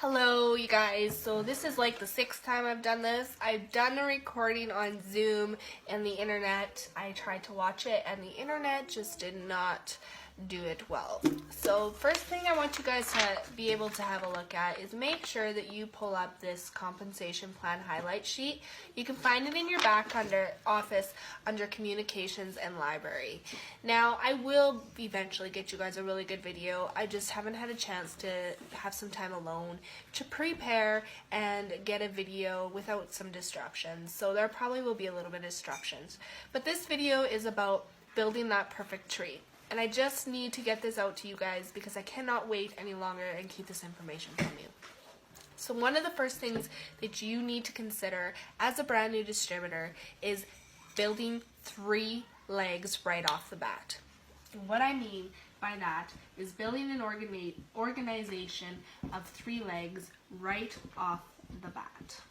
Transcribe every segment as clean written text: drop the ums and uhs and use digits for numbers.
Hello, you guys. So this is like the 6th time I've done this. I've done a recording on Zoom and the internet. I tried to watch it and the internet just did not do it well. So first thing I want you guys to be able to have a look at is make sure that you pull up this compensation plan highlight sheet. You can find it in your back under office under communications and library. Now I will eventually get you guys a really good video. I just haven't had a chance to have some time alone to prepare and get a video without some disruptions. So there probably will be a little bit of disruptions. But this video is about building that perfect tree. And I just need to get this out to you guys because I cannot wait any longer and keep this information from you. So one of the first things that you need to consider as a brand new distributor is building 3 legs right off the bat. And what I mean by that is building an organization of 3 legs right off the bat.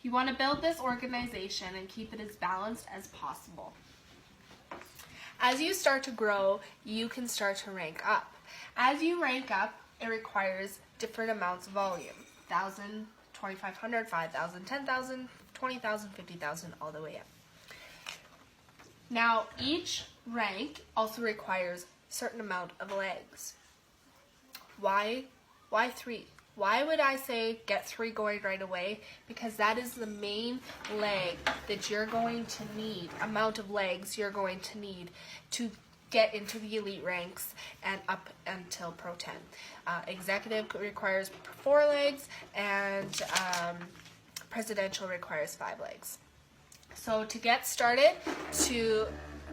You want to build this organization and keep it as balanced as possible. As you start to grow, you can start to rank up. As you rank up, it requires different amounts of volume. 1,000, 2,500, 5,000, 10,000, 20,000, 50,000, all the way up. Now, each rank also requires a certain amount of legs. Why 3? Why would I say get 3 going right away? Because that is the main leg that you're going to need, amount of legs you're going to need to get into the elite ranks and up until Pro 10. Executive requires 4 legs and presidential requires 5 legs. So to get started, to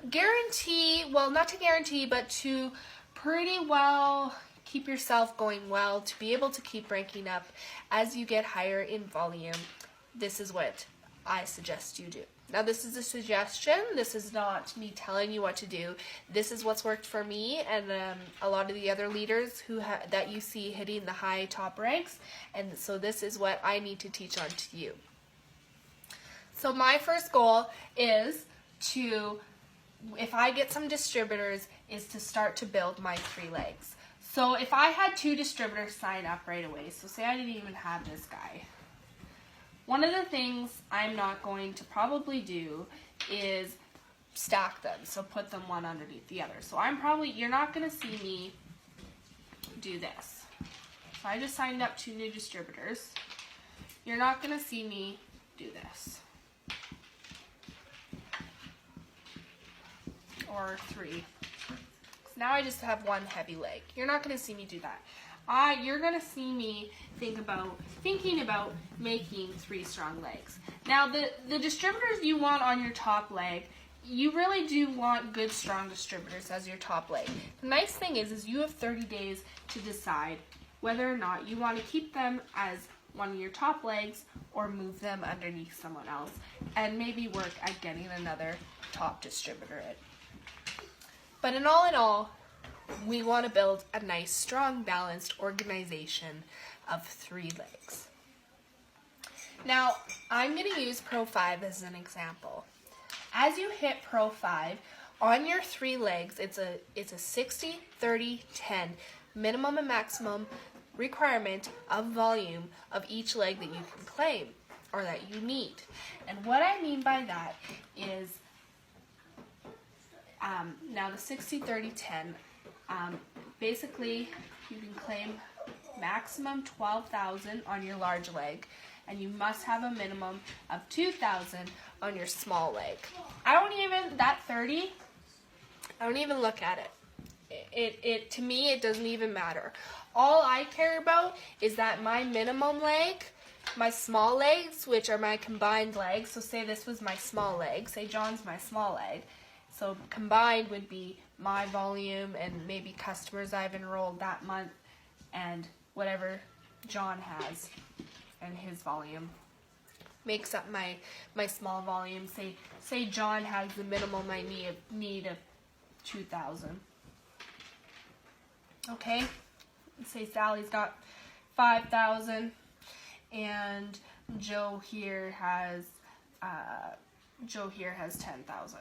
guarantee, well not to guarantee, but to pretty well keep yourself going well, to be able to keep ranking up as you get higher in volume, this is what I suggest you do. Now this is a suggestion, this is not me telling you what to do. This is what's worked for me and a lot of the other leaders that you see hitting the high top ranks, and so this is what I need to teach on to you. So my first goal is to, if I get some distributors, is to start to build my 3 legs. So if I had 2 distributors sign up right away, so say I didn't even have this guy, one of the things I'm not going to probably do is stack them, so put them one underneath the other. So you're not going to see me do this. So I just signed up 2 new distributors. You're not going to see me do this. Or 3. Now I just have 1 heavy leg. You're not going to see me do that. You're going to see me thinking about making 3 strong legs. Now the distributors you want on your top leg, you really do want good strong distributors as your top leg. The nice thing is you have 30 days to decide whether or not you want to keep them as one of your top legs or move them underneath someone else and maybe work at getting another top distributor in. But in all, we want to build a nice, strong, balanced organization of 3 legs. Now, I'm going to use Pro 5 as an example. As you hit Pro 5, on your 3 legs, it's a 60, 30, 10 minimum and maximum requirement of volume of each leg that you can claim or that you need. And what I mean by that is now the 60, 30, 10, basically you can claim maximum 12,000 on your large leg, and you must have a minimum of 2,000 on your small leg. That 30, I don't even look at it. To me, it doesn't even matter. All I care about is that my minimum leg, my small legs, which are my combined legs, so say this was my small leg, say John's my small leg, so combined would be my volume and maybe customers I've enrolled that month and whatever John has and his volume makes up my small volume. Say John has the minimum I need of 2,000. Okay? Say Sally's got 5,000 and Joe here has 10,000.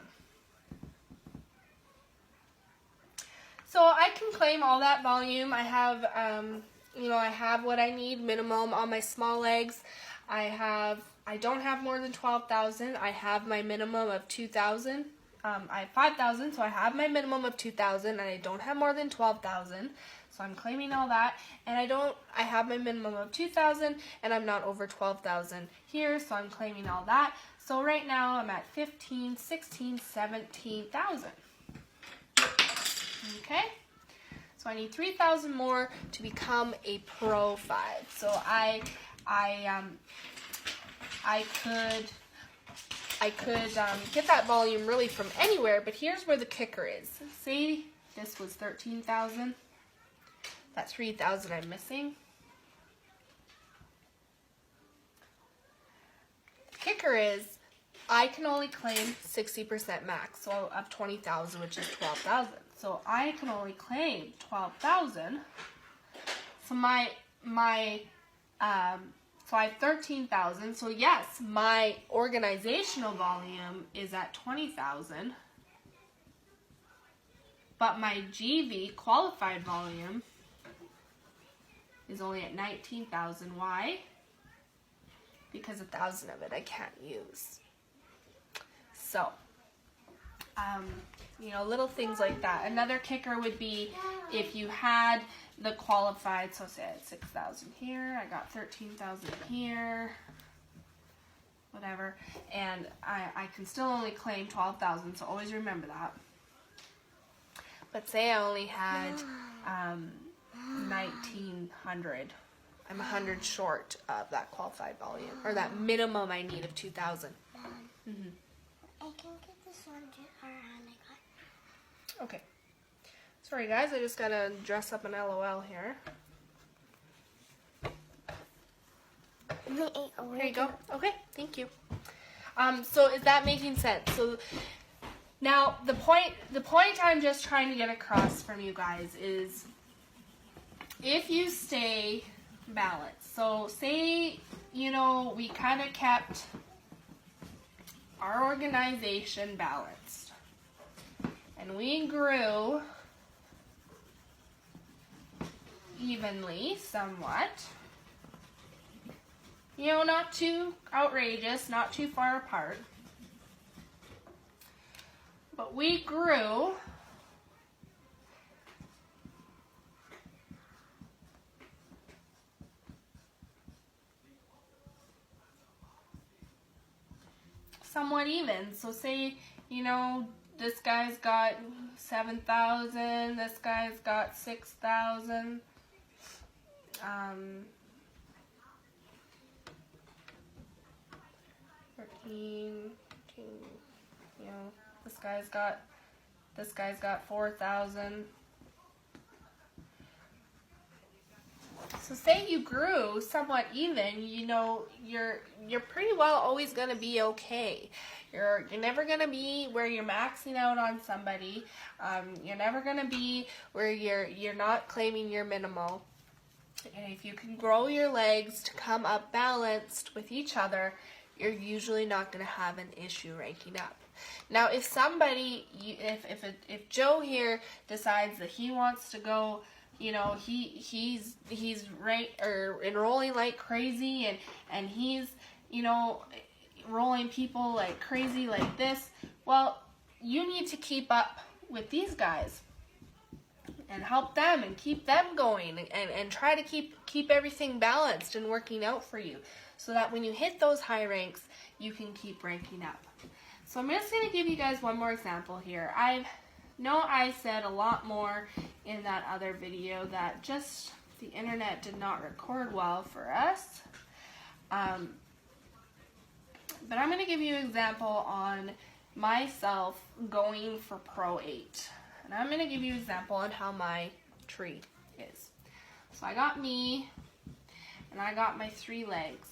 So I can claim all that volume. I have, I have what I need minimum on my small legs. I don't have more than 12,000. I have my minimum of 2,000. I have 5,000, so I have my minimum of 2,000, and I don't have more than 12,000. So I'm claiming all that, and I have my minimum of 2,000, and I'm not over 12,000 here, so I'm claiming all that. So right now I'm at 15, 16, 17,000. Okay? So I need 3,000 more to become a Pro 5. So I could get that volume really from anywhere, but here's where the kicker is. Say this was 13,000. That 3,000 I'm missing. The kicker is I can only claim 60% max, so of 20,000, which is 12,000. So I can only claim 12,000. So so I have 13,000. So yes, my organizational volume is at 20,000, but my GV qualified volume is only at 19,000. Why? Because 1,000 of it I can't use. So, little things like that. Another kicker would be if you had the qualified, so say I had 6,000 here, I got 13,000 here, whatever, and I can still only claim 12,000, so always remember that. But say I only had 1,900. I'm 100 short of that qualified volume, or that minimum I need of 2,000. Mm-hmm. I can get this one around I got. Okay. Sorry guys, I just gotta dress up an LOL here. There you go. Okay, thank you. So is that making sense? So now the point I'm just trying to get across from you guys is if you stay balanced. So say, we kind of kept our organization balanced and we grew evenly somewhat. Not too outrageous, not too far apart. But we grew somewhat even. So say, this guy's got 7,000, this guy's got 6,000. 13, this guy's got 4,000. So say you grew somewhat even, you're pretty well always going to be okay. You're never going to be where you're maxing out on somebody. You're never going to be where you're not claiming your minimal. And if you can grow your legs to come up balanced with each other, you're usually not going to have an issue ranking up. Now, if somebody, if Joe here decides that he wants to go, he's enrolling like crazy, and he's, enrolling people like crazy like this, well, you need to keep up with these guys and help them and keep them going and try to keep everything balanced and working out for you so that when you hit those high ranks, you can keep ranking up. So I'm just going to give you guys one more example here. I know I said a lot more in that other video that just the internet did not record well for us. But I'm going to give you an example on myself going for Pro 8. And I'm going to give you an example on how my tree is. So I got me, and I got my 3 legs.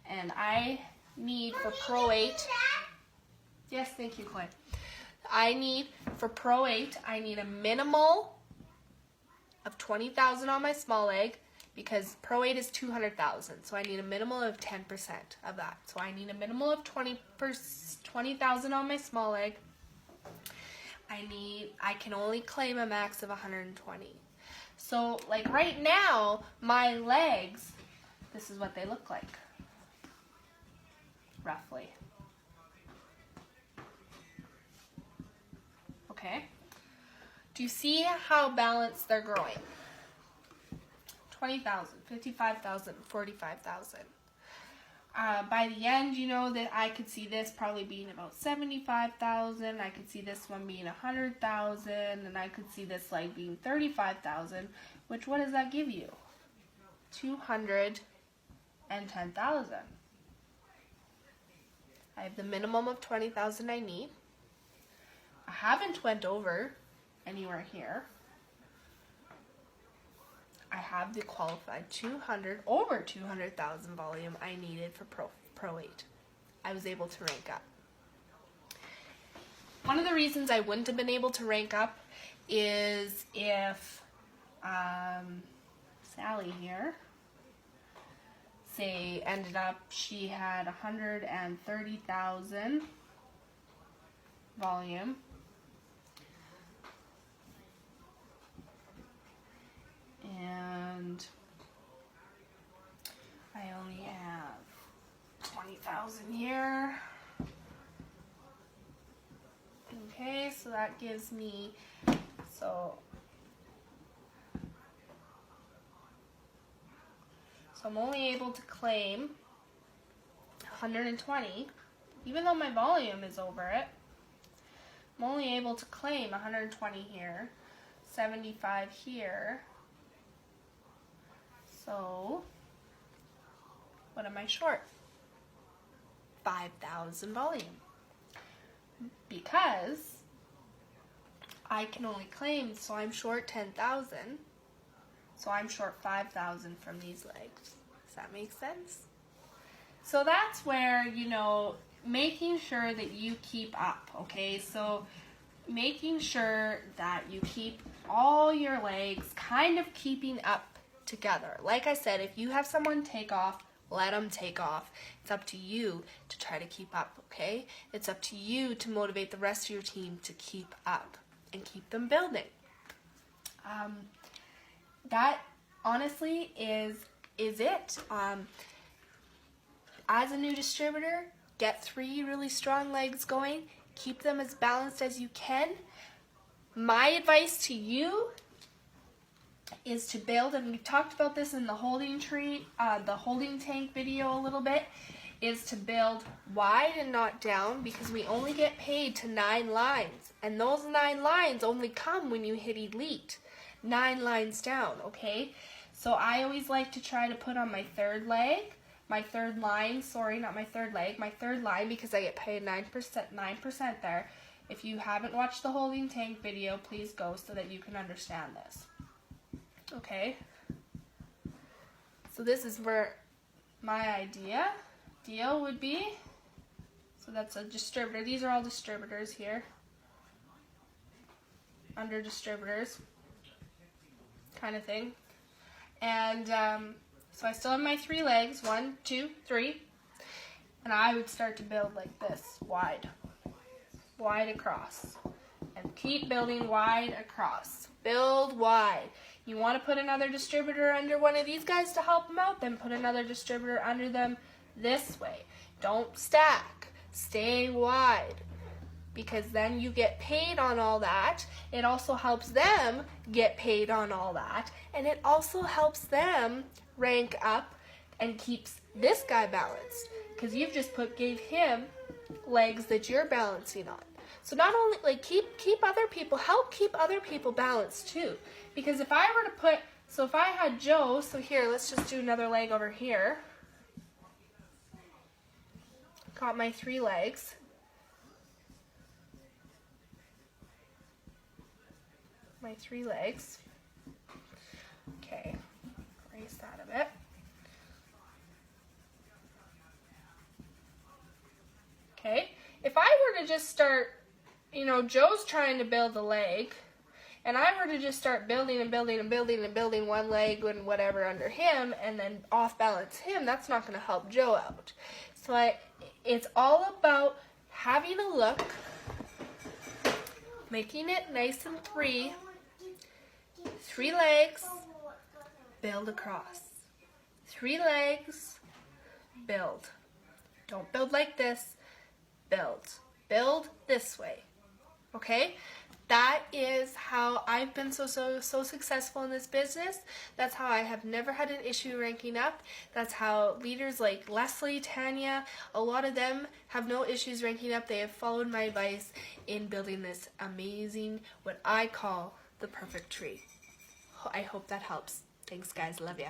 And I need for Pro 8... Yes, thank you, Clay. For Pro 8, I need a minimal of 20,000 on my small leg, because Pro 8 is 200,000, so I need a minimal of 10% of that. So I need a minimal of 20,000 on my small leg. I can only claim a max of 120. So like right now, my legs, this is what they look like, roughly. Okay. Do you see how balanced they're growing? 20,000, 55,000, 45,000. By the end, you know that I could see this probably being about 75,000. I could see this one being 100,000, and I could see this like being 35,000. Which, what does that give you? 210,000. I have the minimum of 20,000 I need. I haven't went over anywhere here. I have the qualified over 200,000 volume I needed for Pro 8. I was able to rank up. One of the reasons I wouldn't have been able to rank up is if Sally here, say, ended up, she had 130,000 volume. And I only have 20,000 here. Okay, so that gives me, so I'm only able to claim 120, even though my volume is over it. I'm only able to claim 120 here, 75 here. So, what am I short? 5,000 volume. Because I can only claim, so I'm short 10,000. So I'm short 5,000 from these legs. Does that make sense? So that's where, you know, making sure that you keep up, okay? So making sure that you keep all your legs kind of keeping up together. Like I said, if you have someone take off, let them take off. It's up to you to try to keep up, okay? It's up to you to motivate the rest of your team to keep up and keep them building. That honestly is it. As a new distributor, get 3 really strong legs going. Keep them as balanced as you can. My advice to you is to build, and we talked about this in the holding tank video a little bit, is to build wide and not down, because we only get paid to 9 lines, and those 9 lines only come when you hit elite. 9 lines down, okay? So I always like to try to put on my third leg, my third line, sorry, not my third leg, my third line, because I get paid 9% there. If you haven't watched the holding tank video, please go so that you can understand this. Okay, so this is where my deal would be. So that's a distributor. These are all distributors here. Under distributors kind of thing. And so I still have my 3 legs, 1, 2, 3. And I would start to build like this, wide across. And keep building wide across. Build wide. You want to put another distributor under one of these guys to help them out, then put another distributor under them this way. Don't stack. Stay wide, because then you get paid on all that. It also helps them get paid on all that, and it also helps them rank up and keeps this guy balanced, because you've just gave him legs that you're balancing on. So not only, like, help keep other people balanced too. Because if I were to if I had Joe, so here, let's just do another leg over here. Got my 3 legs. My 3 legs. Okay, erase that a bit. Okay, if I were to just start, you know, Joe's trying to build a leg, and I were to just start building and building and building and building one leg and whatever under him, and then off balance him, that's not going to help Joe out. So it's all about having a look Making it nice and three legs, build across. 3 legs, build. Don't build like this, build. Build this way, okay? That is how I've been so successful in this business. That's how I have never had an issue ranking up. That's how leaders like Leslie, Tanya, a lot of them have no issues ranking up. They have followed my advice in building this amazing, what I call the perfect tree. I hope that helps. Thanks guys, love ya.